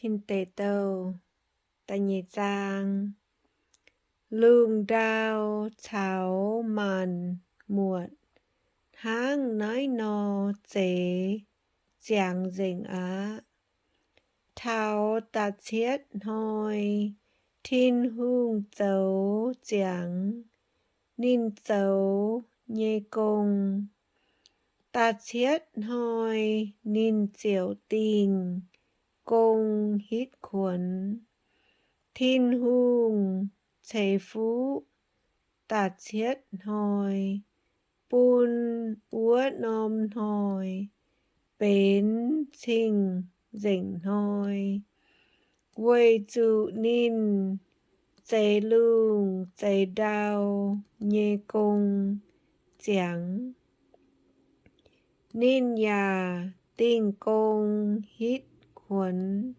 Tin-Deic Douh, tai nhị giang, lương đao cháo màn muộn, háng nói no chế, giảng dình á. Thao ta chiết hoi, Tin-Hungh dấu giảng, nín dấu nhê công. Ta chiết hoi, nín diệu tình, công hít khuẩn. Tin-Hungh chế phú, ta chiết hoi, bún úa nôm hoi, bến trình dình hoi. Quay dụ nín, chế lương, chế đao, nhê công, giảng. Nín nhà, tinh công, hít khuẩn.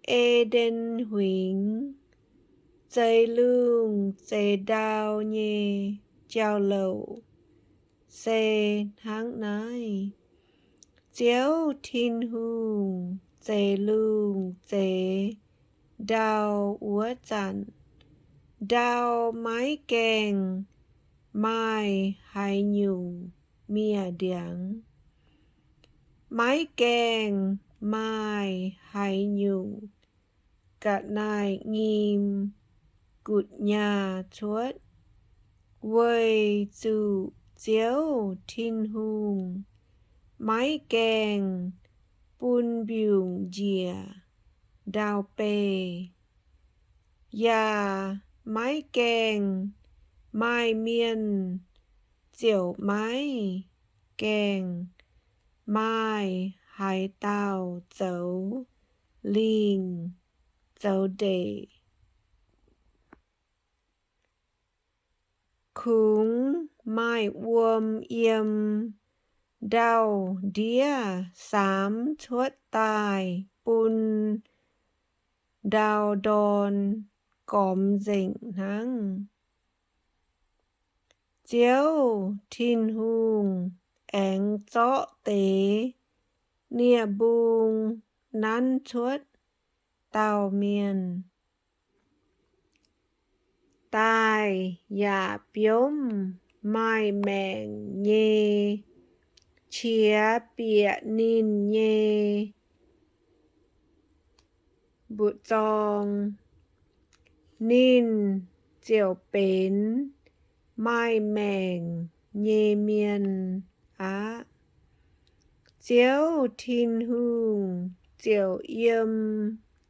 Ê đen huỳnh, chế lương, chế đao nhê, chào lậu. Xê háng nái. Chiếu Tin-Hungh, chế lương, chế đao úa chặn. Đao mái kèng, mai hai nhung, mìa điảng. Mái kèng, mai hai nhung, cả nai nghiêm, cụt nhà chuốt. Quay dụ chiếu Tin-Hungh, mái kèng, bún biùng dìa, đao bê. Dạ mái kèng, mai mienh, diệu mái kèng, mai hai tao dấu, linh, dấu đề. Khúng mai uôm yêm, đau đĩa xám chuốt tai, bún đào đòn, còm dình hăng. Chiếu Tin-Hungh, áng chọ tế, nia buông, nắn chuốt, tao miên. Tai, dạ biếm, mai mèng nhê, chia bịa nín nhê. Bụ tròn, nín, diệu bến, mai mèng, nhê miên á. Chiếu Tin-Hungh, diệu yêm,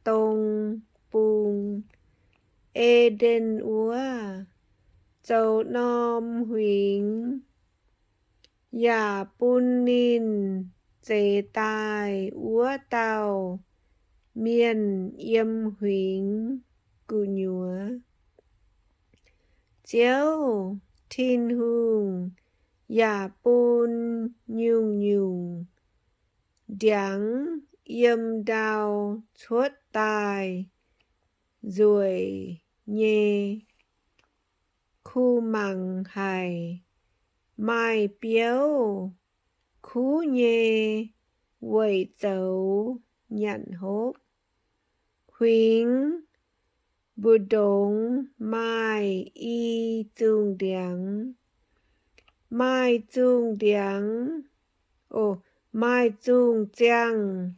tông, bung. Ê đen úa, dấu nôm huỳnh. Dạ bún nín, chế tai úa tao, miên yêm huỳnh, cụ nhúa. Chiếu Tin-Hungh, dạ bún nhung nhung, điảng yêm đao chuốt tai, rồi nhê. Khu măng hài, mai biếu, khu nhê, quầy dấu, nhận hốp. Huỳnh, bù đống, mai y dung điảng. Mai dung điảng, mai dung giang.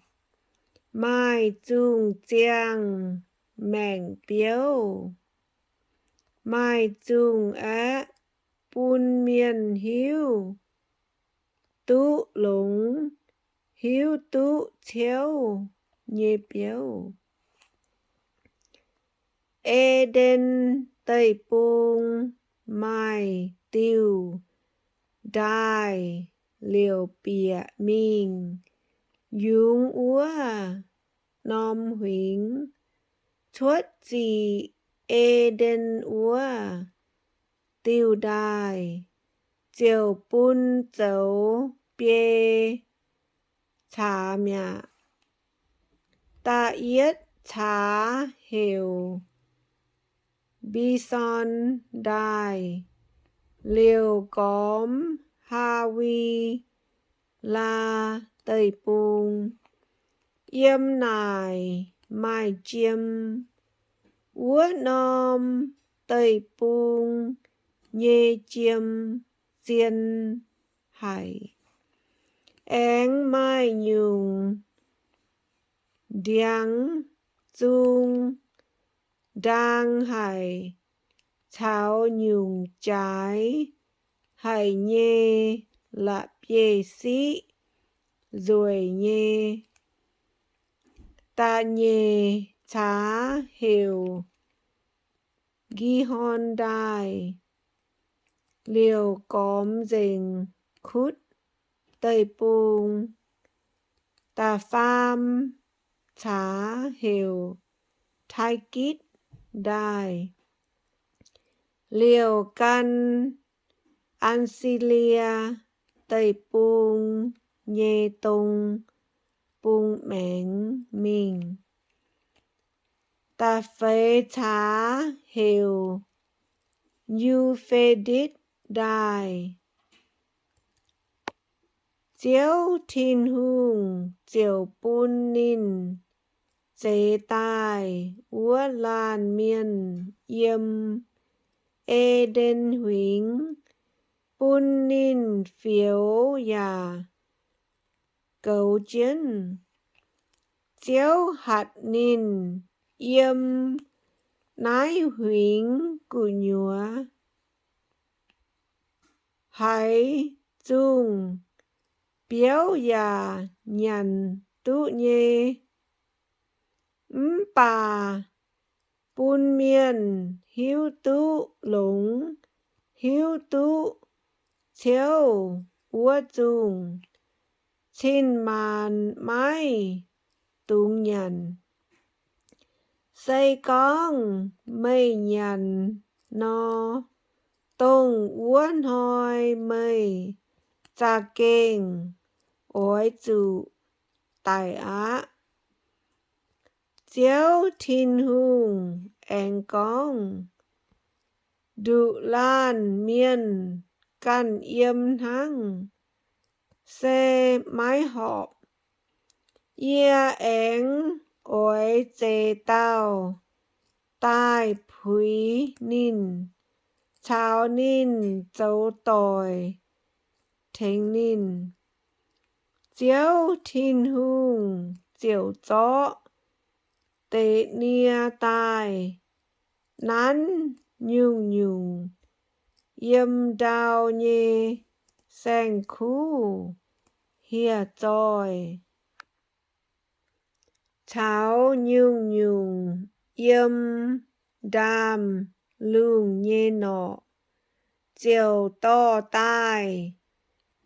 Mai dung giang, mèng biếu. Mai dung á, bún miên hiếu. Tú lũng, hiếu tú chiếu, nhê biếu. Ê đen tây bung, mai tiêu. Đai, liều bịa mình. Dũng úa, nôm huỳnh. Chuốt gì ê đen úa, tiêu đai. Diệu bún dấu bê, chá mẹ. Ta yết chá hiểu. Bi son đai, liều cóm ha vi, la tây bung. yếm nài mai chiêm úa nom tây pung nhê chiêm xiên hải én mai nhung điang dung đang hải tháo nhung trái hải nhê lạ bê sĩ rồi nhê ta nhê thá hiểu ghi hòn đài liều cóm dình khút tây pung ta pham thá hiểu thái kít đài liều căn Ansilia tây pung nhê tung pung mẻng mình ta phê thá hiểu như phê đít đài chiếu Tin-Hungh chiều pun ninh chế tài úa lan miên yêm đen huỳnh pun ninh phiếu ya cầu chiến chiếu hạt ninh yêm nái huỳnh cụ nhúa hải dung biếu ya nhằn tu nhê bà pun miên hiếu tu lũng hiếu tu chiếu úa dung xin màn mai tung nhằn xây con mây nhằn no tông uốn hoi mây cha kênh ối chủ tài á chiếu Tin-Hungh anh con đụ lan miên căn yếm hăng xe mái họp anh ối chế tao tai phúy ninh cháo ninh châu tòi thính ninh chiếu Tin-Hungh chiều chó tế nia tai nắn nhung nhung yếm đào nhê sen khu hìa tròi cháo nhung nhung yếm đam lung nhê nọ chiều to tai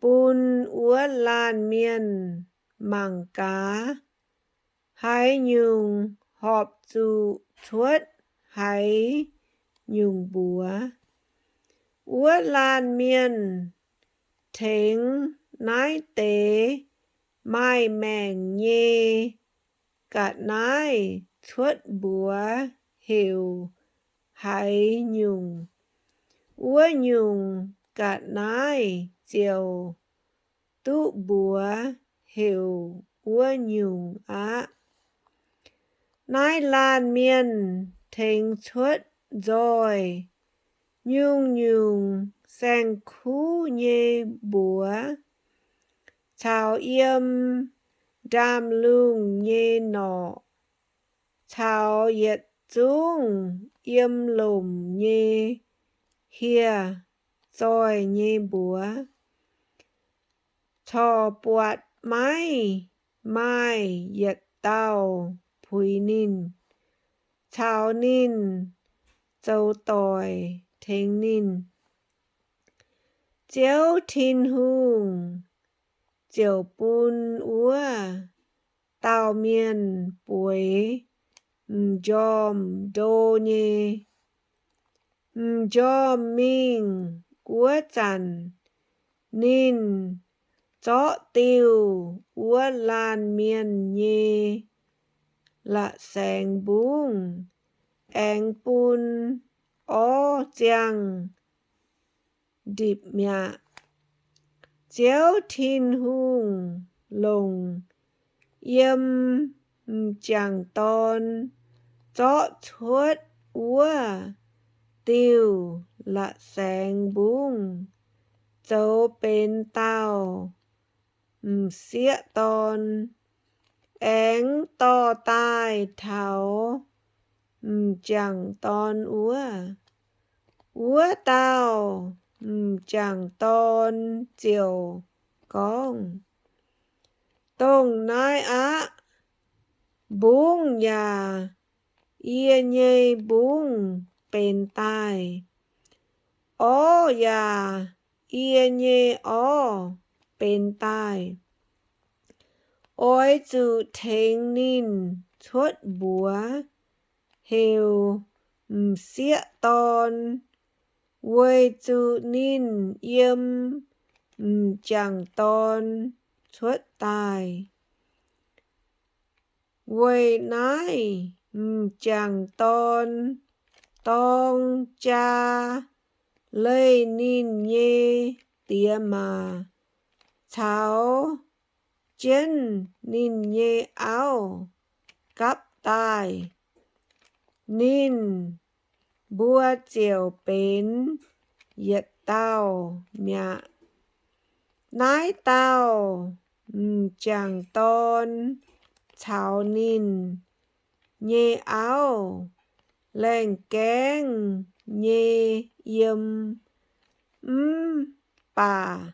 pun úa lan miên mảng cá hái nhung họp trụ thuất hái nhung búa úa lan miên thính nái tế mai mèng nhê cả nái thuất búa hiểu hái nhung úa nhung cả nái chiều tu búa hiểu úa nhung á nái lan miên thính thuất rồi nhung nhung sen khu nhê búa chào yếm đam lung nhê nọ chào yết dung yếm lùm nhê hìa rồi nhê búa thò buat mai mai yết tao phúy ninh chào ninh châu tòi thính ninh chiếu Tin-Hungh chiều pun úa tao miên búi dòm đô nhê dòm mình úa chằn ninh chó tiêu úa lan miên nhê lạ seng bung anh pun ó chang điệp mạ chiếu Tin-Hungh lùng yếm chẳng ton chó chuốt úa tiêu là sáng bung dấu bên tàu xía ton áng to tai thảo chẳng ton úa tao chẳng ton chiều con tông nai á bung nhà ia nhây bung bên tai ó nhà ia nhây ó bên tai ôi chữ thênh nín chuốt búa hều xía ton quê chữ nín yếm chẳng ton chuốt tai quê nái chẳng ton tong cha lây nín nhê tía mà cháu chân nín nhê áo cắp tai nín bua chiều bến yết tao mẹ nái tao chẳng ton cháu nín nhê áo lên kén nhê yếm bà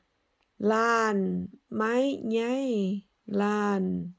lan máy nháy lan